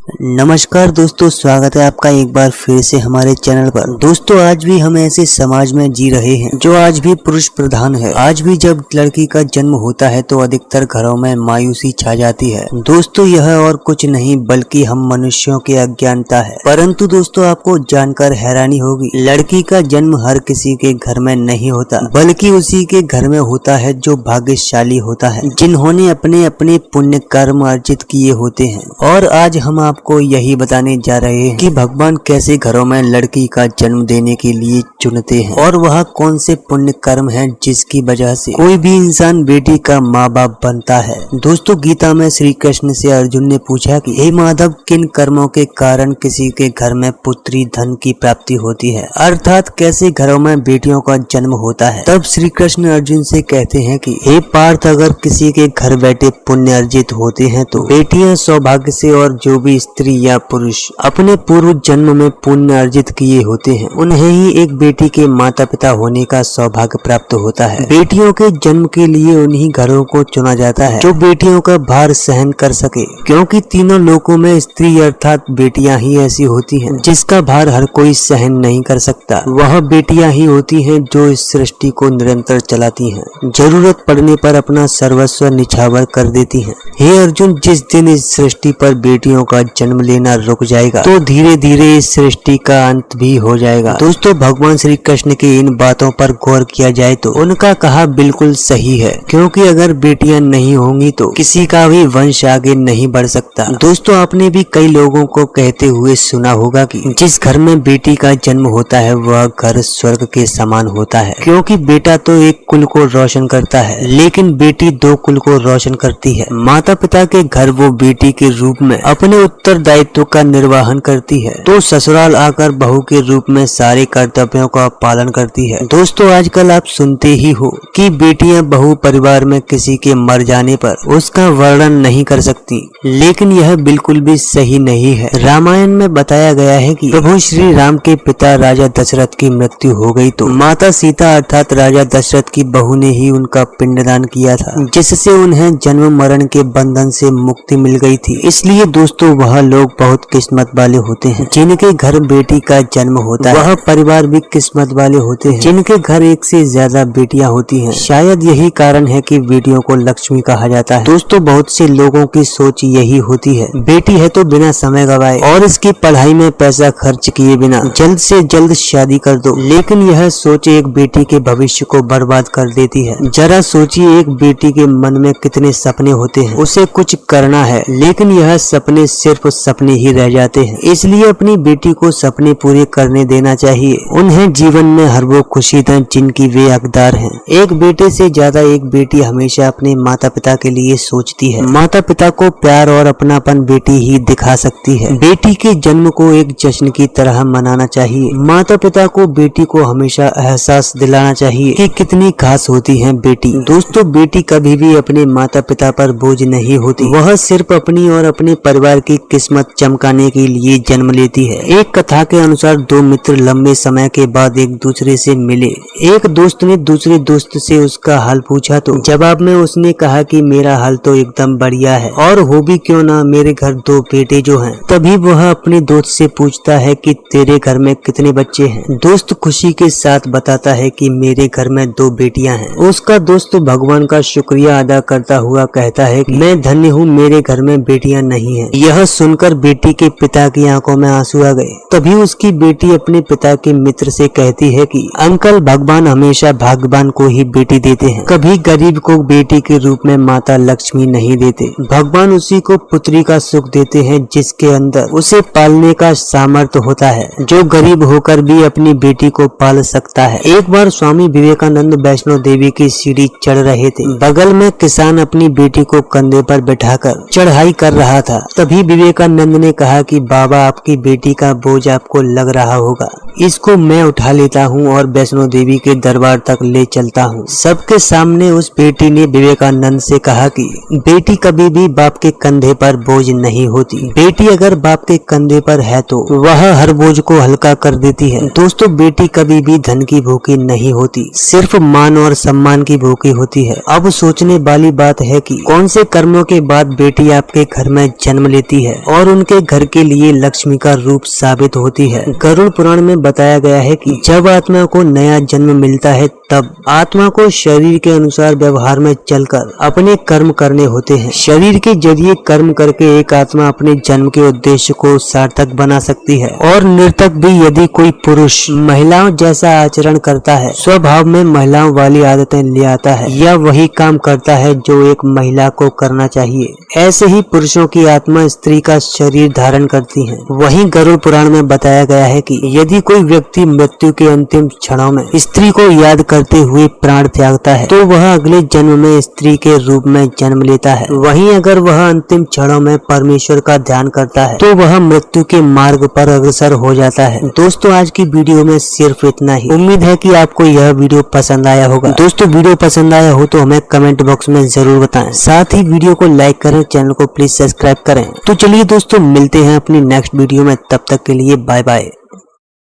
नमस्कार दोस्तों, स्वागत है आपका एक बार फिर से हमारे चैनल पर। दोस्तों, आज भी हम ऐसे समाज में जी रहे हैं जो आज भी पुरुष प्रधान है। आज भी जब लड़की का जन्म होता है तो अधिकतर घरों में मायूसी छा जाती है। दोस्तों, यह और कुछ नहीं बल्कि हम मनुष्यों की अज्ञानता है। परंतु दोस्तों, आपको जानकर हैरानी होगी, लड़की का जन्म हर किसी के घर में नहीं होता, बल्कि उसी के घर में होता है जो भाग्यशाली होता है, जिन्होंने अपने अपने पुण्य कर्म अर्जित किए होते हैं। और आज हम आपको यही बताने जा रहे हैं कि भगवान कैसे घरों में लड़की का जन्म देने के लिए चुनते हैं और वह कौन से पुण्य कर्म हैं जिसकी वजह से कोई भी इंसान बेटी का माँ बाप बनता है। दोस्तों, गीता में श्री कृष्ण से अर्जुन ने पूछा कि हे माधव, किन कर्मों के कारण किसी के घर में पुत्री धन की प्राप्ति होती है, अर्थात कैसे घरों में बेटियों का जन्म होता है। तब श्री कृष्ण अर्जुन से कहते हैं कि हे पार्थ, अगर किसी के घर बैठे पुण्य अर्जित होते हैं तो बेटियां सौभाग्य से, और जो भी स्त्री या पुरुष अपने पूर्व जन्म में पुण्य अर्जित किए होते हैं उन्हें ही एक बेटी के माता पिता होने का सौभाग्य प्राप्त होता है। बेटियों के जन्म के लिए उन्हीं घरों को चुना जाता है जो बेटियों का भार सहन कर सके, क्योंकि तीनों लोकों में स्त्री अर्थात बेटियां ही ऐसी होती हैं जिसका भार हर कोई सहन नहीं कर सकता। वह बेटियां ही होती हैं जो इस सृष्टि को निरंतर चलाती हैं, जरूरत पड़ने पर अपना सर्वस्व निछावर कर देती हैं। हे अर्जुन, जिस दिन इस सृष्टि पर बेटियों का जन्म लेना रुक जाएगा तो धीरे धीरे इस सृष्टि का अंत भी हो जाएगा। दोस्तों, भगवान श्री कृष्ण की इन बातों पर गौर किया जाए तो उनका कहा बिल्कुल सही है, क्योंकि अगर बेटियां नहीं होंगी तो किसी का भी वंश आगे नहीं बढ़ सकता। दोस्तों, आपने भी कई लोगों को कहते हुए सुना होगा कि जिस घर में बेटी का जन्म होता है वह घर स्वर्ग के समान होता है, क्योंकि बेटा तो एक कुल को रोशन करता है लेकिन बेटी दो कुल को रोशन करती है। माता पिता के घर वो बेटी के रूप में अपने उत्तरदायित्व का निर्वहन करती है तो ससुराल आकर बहू के रूप में सारे कर्तव्यों का पालन करती है। दोस्तों, आजकल आप सुनते ही हो कि बेटियां बहू परिवार में किसी के मर जाने पर उसका वर्णन नहीं कर सकती, लेकिन यह बिल्कुल भी सही नहीं है। रामायण में बताया गया है कि प्रभु श्री राम के पिता राजा दशरथ की मृत्यु हो गई तो माता सीता अर्थात राजा दशरथ की बहू ने ही उनका पिंडदान किया था, जिससे उन्हें जन्म मरण के बंधन से मुक्ति मिल गई थी। इसलिए दोस्तों, वह लोग बहुत किस्मत वाले होते हैं जिनके घर बेटी का जन्म होता है। वह परिवार भी किस्मत वाले होते हैं जिनके घर एक से ज्यादा बेटियां होती हैं। शायद यही कारण है कि बेटियों को लक्ष्मी कहा जाता है। दोस्तों, बहुत से लोगों की सोच यही होती है, बेटी है तो बिना समय गवाए और इसकी पढ़ाई में पैसा खर्च किए बिना जल्द से जल्द शादी कर दो, लेकिन यह सोच एक बेटी के भविष्य को बर्बाद कर देती है। जरा सोचिए, एक बेटी के मन में कितने सपने होते हैं, उसे कुछ करना है लेकिन यह सपने सिर्फ सपने ही रह जाते हैं। इसलिए अपनी बेटी को सपने पूरे करने देना चाहिए। उन्हें जीवन में हर वो खुशी दें जिनकी वे हकदार हैं। एक बेटे से ज्यादा एक बेटी हमेशा अपने माता पिता के लिए सोचती है। माता पिता को प्यार और अपनापन बेटी ही दिखा सकती है। बेटी के जन्म को एक जश्न की तरह मनाना चाहिए। माता पिता को बेटी को हमेशा एहसास दिलाना चाहिए कि कितनी खास होती है बेटी। दोस्तों, बेटी कभी भी अपने माता पिता पर बोझ नहीं होती, वह सिर्फ अपनी और अपने परिवार की किस्मत चमकाने के लिए जन्म लेती है। एक कथा के अनुसार दो मित्र लंबे समय के बाद एक दूसरे से मिले। एक दोस्त ने दूसरे दोस्त से उसका हाल पूछा तो जवाब में उसने कहा कि मेरा हाल तो एकदम बढ़िया है, और हो भी क्यों ना, मेरे घर दो बेटे जो हैं। तभी वह अपने दोस्त से पूछता है कि तेरे घर में कितने बच्चे हैं। दोस्त खुशी के साथ बताता है कि मेरे घर में दो बेटियां हैं। उसका दोस्त भगवान का शुक्रिया अदा करता हुआ कहता है कि मैं धन्य हूँ, मेरे घर में बेटियां नहीं है। यह सुनकर बेटी के पिता की आंखों में आंसू आ गए। तभी उसकी बेटी अपने पिता के मित्र से कहती है कि अंकल, भगवान हमेशा भाग्यवान को ही बेटी देते हैं, कभी गरीब को बेटी के रूप में माता लक्ष्मी नहीं देते। भगवान उसी को पुत्री का सुख देते हैं जिसके अंदर उसे पालने का सामर्थ्य होता है, जो गरीब होकर भी अपनी बेटी को पाल सकता है। एक बार स्वामी विवेकानंद वैष्णो देवी की सीढ़ी चढ़ रहे थे। बगल में किसान अपनी बेटी को कंधे पर बैठाकर चढ़ाई कर रहा था। तभी विवेकानंद ने कहा कि बाबा, आपकी बेटी का बोझ आपको लग रहा होगा, इसको मैं उठा लेता हूँ और वैष्णो देवी के दरबार तक ले चलता हूँ। सबके सामने उस बेटी ने विवेकानंद से कहा कि बेटी कभी भी बाप के कंधे पर बोझ नहीं होती। बेटी अगर बाप के कंधे पर है तो वह हर बोझ को हल्का कर देती है। दोस्तों, बेटी कभी भी धन की भूखी नहीं होती, सिर्फ मान और सम्मान की भूखी होती है। अब सोचने वाली बात है कि कौन से कर्मों के बाद बेटी आपके घर में जन्म लेती है। और उनके घर के लिए लक्ष्मी का रूप साबित होती है। गरुड़ पुराण में बताया गया है कि जब आत्मा को नया जन्म मिलता है तब आत्मा को शरीर के अनुसार व्यवहार में चलकर अपने कर्म करने होते हैं। शरीर के जरिए कर्म करके एक आत्मा अपने जन्म के उद्देश्य को सार्थक बना सकती है। और नर्तक भी यदि कोई पुरुष महिलाओं जैसा आचरण करता है, स्वभाव में महिलाओं वाली आदतें ले आता है या वही काम करता है जो एक महिला को करना चाहिए, ऐसे ही पुरुषों की आत्मा स्त्री का शरीर धारण करती है। वहीं गरुड़ पुराण में बताया गया है कि यदि कोई व्यक्ति मृत्यु के अंतिम क्षणों में स्त्री को याद करते हुए प्राण त्यागता है तो वह अगले जन्म में स्त्री के रूप में जन्म लेता है। वहीं अगर वह अंतिम क्षणों में परमेश्वर का ध्यान करता है तो वह मृत्यु के मार्ग पर अग्रसर हो जाता है। दोस्तों, आज की वीडियो में सिर्फ इतना ही। उम्मीद है कि आपको यह वीडियो पसंद आया होगा। दोस्तों, वीडियो पसंद आया हो तो हमें कमेंट बॉक्स में जरूर बताएं। साथ ही वीडियो को लाइक करें, चैनल को प्लीज सब्सक्राइब करें। तो चलिए दोस्तों, मिलते हैं अपनी नेक्स्ट वीडियो में। तब तक के लिए बाय बाय।